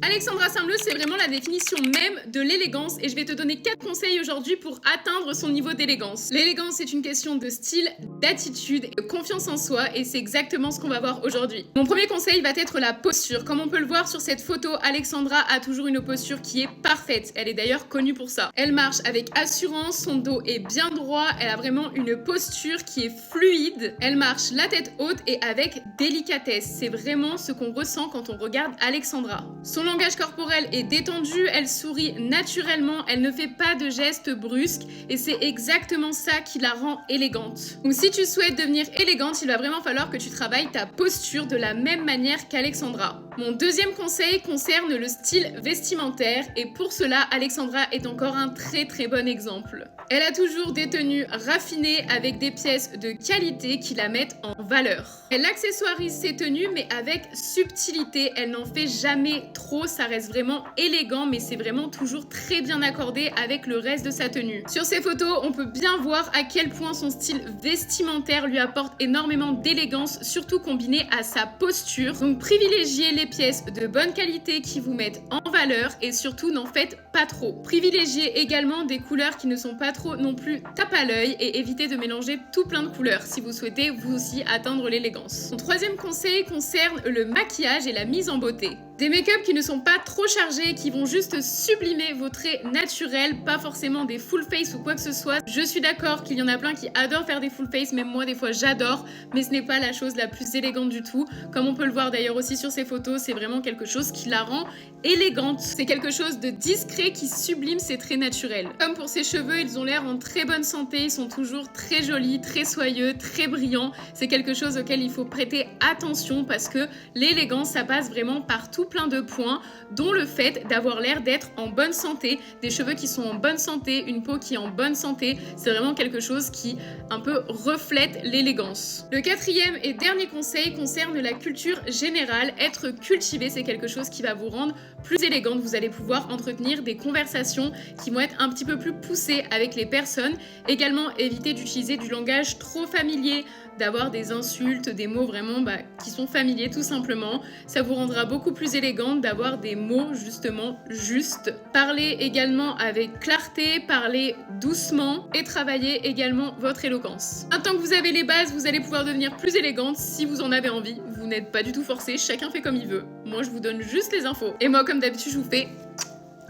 Alexandra Saint-Bleu, c'est vraiment la définition même de l'élégance et je vais te donner 4 conseils aujourd'hui pour atteindre son niveau d'élégance. L'élégance, c'est une question de style, d'attitude et de confiance en soi et c'est exactement ce qu'on va voir aujourd'hui. Mon premier conseil va être la posture. Comme on peut le voir sur cette photo, Alexandra a toujours une posture qui est parfaite. Elle est d'ailleurs connue pour ça. Elle marche avec assurance, son dos est bien droit, elle a vraiment une posture qui est fluide. Elle marche la tête haute et avec délicatesse. C'est vraiment ce qu'on ressent quand on regarde Alexandra. Son langage corporel est détendu, elle sourit naturellement, elle ne fait pas de gestes brusques et c'est exactement ça qui la rend élégante. Donc si tu souhaites devenir élégante, il va vraiment falloir que tu travailles ta posture de la même manière qu'Alexandra. Mon deuxième conseil concerne le style vestimentaire et pour cela, Alexandra est encore un très bon exemple. Elle a toujours des tenues raffinées avec des pièces de qualité qui la mettent en valeur. Elle accessoirise ses tenues mais avec subtilité, elle n'en fait jamais trop, ça reste vraiment élégant mais c'est vraiment toujours très bien accordé avec le reste de sa tenue. Sur ces photos, on peut bien voir à quel point son style vestimentaire lui apporte énormément d'élégance, surtout combiné à sa posture. Donc privilégiez les pièces de bonne qualité qui vous mettent en valeur et surtout n'en faites pas trop. Privilégiez également des couleurs qui ne sont pas trop non plus tape à l'œil et évitez de mélanger tout plein de couleurs si vous souhaitez vous aussi atteindre l'élégance. Mon troisième conseil concerne le maquillage et la mise en beauté. Des make-up qui ne sont pas trop chargés, qui vont juste sublimer vos traits naturels, pas forcément des full face ou quoi que ce soit. Je suis d'accord qu'il y en a plein qui adorent faire des full face, même moi des fois j'adore, mais ce n'est pas la chose la plus élégante du tout. Comme on peut le voir d'ailleurs aussi sur ces photos, c'est vraiment quelque chose qui la rend élégante. C'est quelque chose de discret qui sublime ses traits naturels. Comme pour ses cheveux, ils ont l'air en très bonne santé, ils sont toujours très jolis, très soyeux, très brillants. C'est quelque chose auquel il faut prêter attention parce que l'élégance, ça passe vraiment par tout plein de points, dont le fait d'avoir l'air d'être en bonne santé, des cheveux qui sont en bonne santé, une peau qui est en bonne santé, c'est vraiment quelque chose qui un peu reflète l'élégance. Le quatrième et dernier conseil concerne la culture générale. Être cultivé, c'est quelque chose qui va vous rendre plus élégante. Vous allez pouvoir entretenir des conversations qui vont être un petit peu plus poussées avec les personnes. Également, éviter d'utiliser du langage trop familier, d'avoir des insultes, des mots vraiment qui sont familiers tout simplement. Ça vous rendra beaucoup plus élégante d'avoir des mots justement justes. Parlez également avec clarté, parlez doucement et travaillez également votre éloquence. Maintenant que vous avez les bases, vous allez pouvoir devenir plus élégante si vous en avez envie. Vous n'êtes pas du tout forcé, chacun fait comme il veut. Moi je vous donne juste les infos. Et moi comme d'habitude je vous fais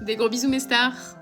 des gros bisous mes stars.